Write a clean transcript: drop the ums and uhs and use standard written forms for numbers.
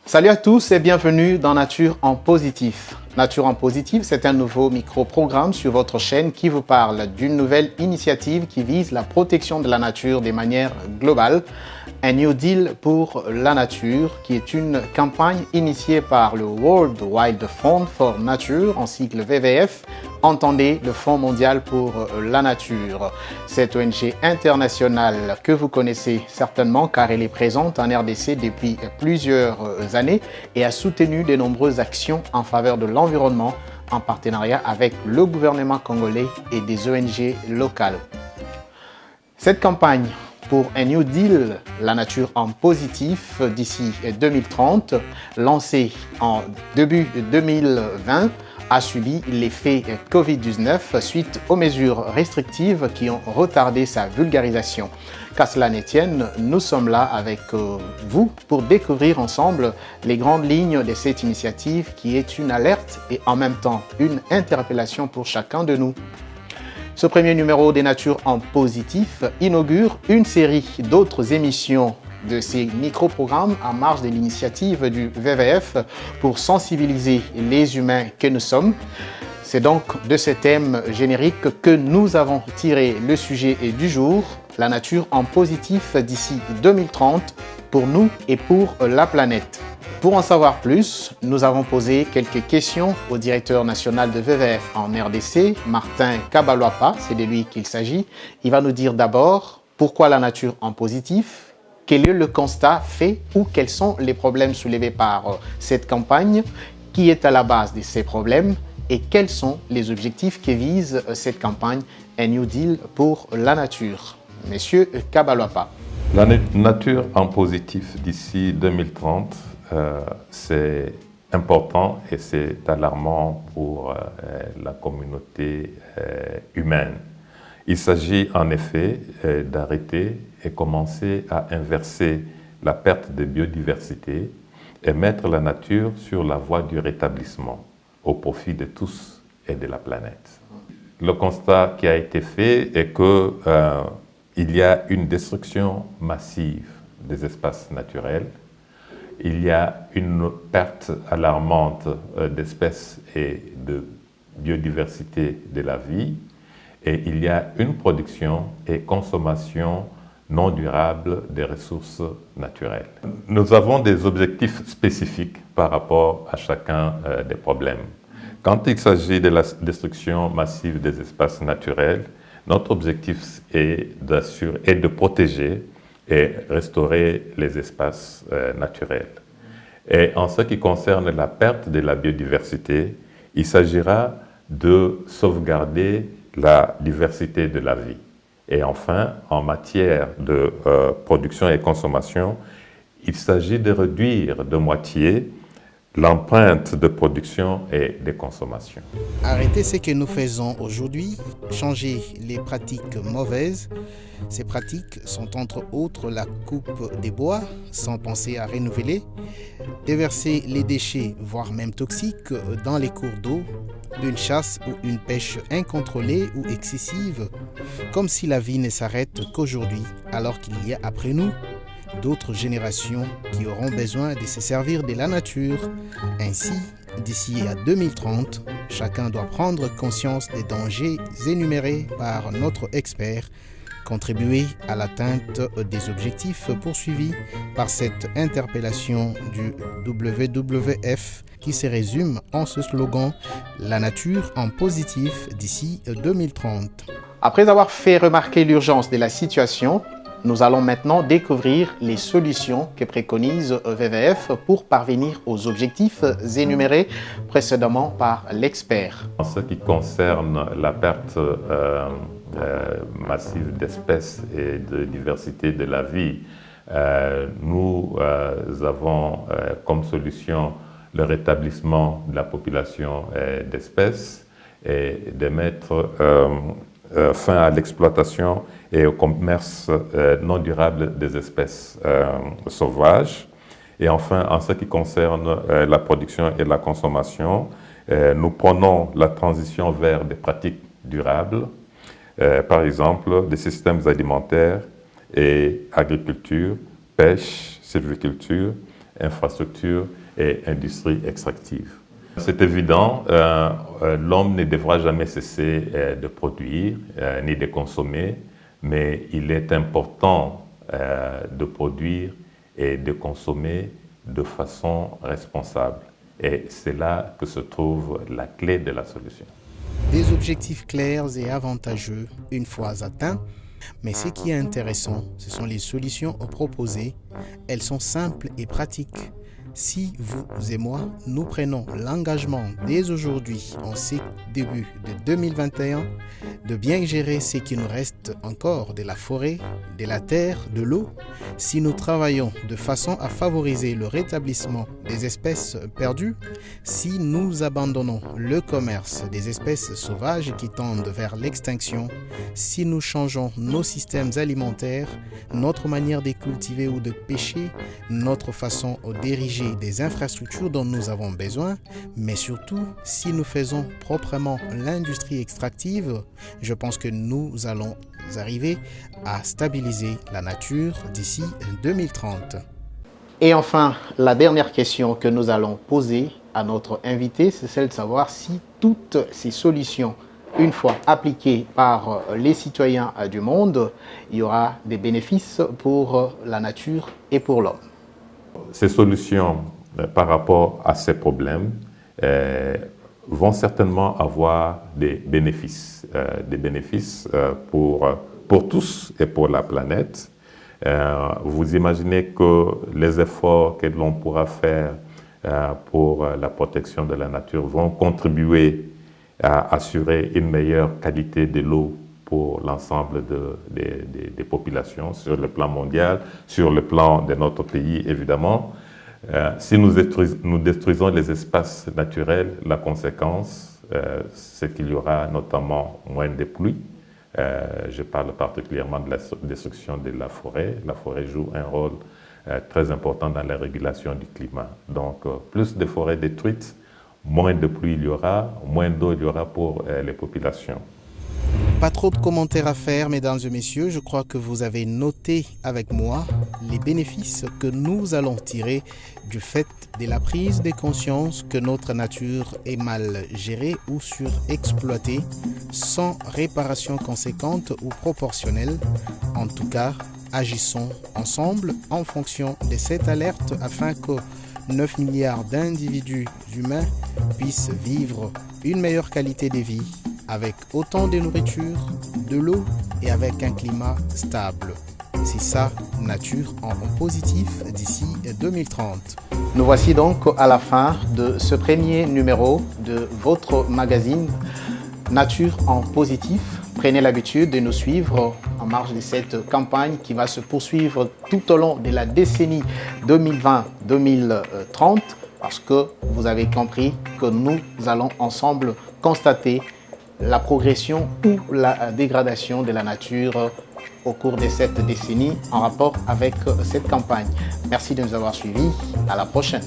Salut à tous et bienvenue dans Nature en Positif. Nature en Positif, c'est un nouveau micro-programme sur votre chaîne qui vous parle d'une nouvelle initiative qui vise la protection de la nature de manière globale. Un New Deal pour la nature, qui est une campagne initiée par le World Wide Fund for Nature, en sigle WWF, entendez le Fonds mondial pour la nature. Cette ONG internationale que vous connaissez certainement car elle est présente en RDC depuis plusieurs années et a soutenu de nombreuses actions en faveur de l'environnement en partenariat avec le gouvernement congolais et des ONG locales. Cette campagne pour un New Deal, la nature en positif d'ici 2030, lancée en début 2020, a subi l'effet Covid-19 suite aux mesures restrictives qui ont retardé sa vulgarisation. Qu'à cela ne tienne, nous sommes là avec vous pour découvrir ensemble les grandes lignes de cette initiative qui est une alerte et en même temps une interpellation pour chacun de nous. Ce premier numéro des Natures en Positif inaugure une série d'autres émissions de ces micro-programmes en marge de l'initiative du WWF pour sensibiliser les humains que nous sommes. C'est donc de ce thème générique que nous avons tiré le sujet du jour, la nature en positif d'ici 2030 pour nous et pour la planète. Pour en savoir plus, nous avons posé quelques questions au directeur national de WWF en RDC, Martin Kabaloapa, c'est de lui qu'il s'agit. Il va nous dire d'abord pourquoi la nature en positif, quel est le constat fait ou quels sont les problèmes soulevés par cette campagne, qui est à la base de ces problèmes et quels sont les objectifs que vise cette campagne, un New Deal pour la nature. Monsieur Kabaloapa. La nature en positif d'ici 2030, c'est important et c'est alarmant pour la communauté humaine. Il s'agit en effet d'arrêter et commencer à inverser la perte de biodiversité et mettre la nature sur la voie du rétablissement au profit de tous et de la planète. Le constat qui a été fait est qu'il y a une destruction massive des espaces naturels. Il y a une perte alarmante d'espèces et de biodiversité de la vie. Et il y a une production et consommation non durable des ressources naturelles. Nous avons des objectifs spécifiques par rapport à chacun des problèmes. Quand il s'agit de la destruction massive des espaces naturels, notre objectif est de protéger et restaurer les espaces naturels. Et en ce qui concerne la perte de la biodiversité, il s'agira de sauvegarder la diversité de la vie. Et enfin, en matière de production et consommation, il s'agit de réduire de moitié l'empreinte de production et de consommation. Arrêter ce que nous faisons aujourd'hui, changer les pratiques mauvaises. Ces pratiques sont entre autres la coupe des bois, sans penser à renouveler, déverser les déchets, voire même toxiques, dans les cours d'eau, une chasse ou une pêche incontrôlée ou excessive, comme si la vie ne s'arrête qu'aujourd'hui, alors qu'il y a après nous d'autres générations qui auront besoin de se servir de la nature. Ainsi, d'ici à 2030, chacun doit prendre conscience des dangers énumérés par notre expert, contribuer à l'atteinte des objectifs poursuivis par cette interpellation du WWF qui se résume en ce slogan « La nature en positif d'ici 2030 ». Après avoir fait remarquer l'urgence de la situation, nous allons maintenant découvrir les solutions que préconise WWF pour parvenir aux objectifs énumérés précédemment par l'expert. En ce qui concerne la perte massive d'espèces et de diversité de la vie, nous avons comme solution le rétablissement de la population d'espèces et de mettre fin à l'exploitation et au commerce non durable des espèces sauvages. Et enfin, en ce qui concerne la production et la consommation, nous prenons la transition vers des pratiques durables, par exemple des systèmes alimentaires et agriculture, pêche, sylviculture, infrastructures et industries extractives. C'est évident, l'homme ne devra jamais cesser de produire ni de consommer, mais il est important de produire et de consommer de façon responsable. Et c'est là que se trouve la clé de la solution. Des objectifs clairs et avantageux une fois atteints, mais ce qui est intéressant, ce sont les solutions proposées. Elles sont simples et pratiques. Si vous et moi, nous prenons l'engagement dès aujourd'hui, en ce début de 2021, de bien gérer ce qui nous reste encore de la forêt, de la terre, de l'eau, si nous travaillons de façon à favoriser le rétablissement des espèces perdues, si nous abandonnons le commerce des espèces sauvages qui tendent vers l'extinction, si nous changeons nos systèmes alimentaires, notre manière de cultiver ou de pêcher, notre façon d'ériger des infrastructures dont nous avons besoin, mais surtout, si nous faisons proprement l'industrie extractive, je pense que nous allons arriver à stabiliser la nature d'ici 2030. Et enfin, la dernière question que nous allons poser à notre invité, c'est celle de savoir si toutes ces solutions, une fois appliquées par les citoyens du monde, il y aura des bénéfices pour la nature et pour l'homme. Ces solutions par rapport à ces problèmes vont certainement avoir des bénéfices pour tous et pour la planète. Vous imaginez que les efforts que l'on pourra faire pour la protection de la nature vont contribuer à assurer une meilleure qualité de l'eau pour l'ensemble des populations sur le plan mondial, sur le plan de notre pays évidemment. Si nous détruisons les espaces naturels, la conséquence, c'est qu'il y aura notamment moins de pluie. Je parle particulièrement de la destruction de la forêt. La forêt joue un rôle très important dans la régulation du climat. Donc, plus de forêts détruites, moins de pluie il y aura, moins d'eau il y aura pour les populations. Pas trop de commentaires à faire, mesdames et messieurs. Je crois que vous avez noté avec moi les bénéfices que nous allons tirer du fait de la prise de conscience que notre nature est mal gérée ou surexploitée, sans réparation conséquente ou proportionnelle. En tout cas, agissons ensemble en fonction de cette alerte afin que 9 milliards d'individus humains puissent vivre une meilleure qualité de vie avec autant de nourriture, de l'eau et avec un climat stable. C'est ça, nature en positif d'ici 2030. Nous voici donc à la fin de ce premier numéro de votre magazine Nature en positif. Prenez l'habitude de nous suivre en marge de cette campagne qui va se poursuivre tout au long de la décennie 2020-2030 parce que vous avez compris que nous allons ensemble constater la progression ou la dégradation de la nature au cours de cette décennie en rapport avec cette campagne. Merci de nous avoir suivis. À la prochaine.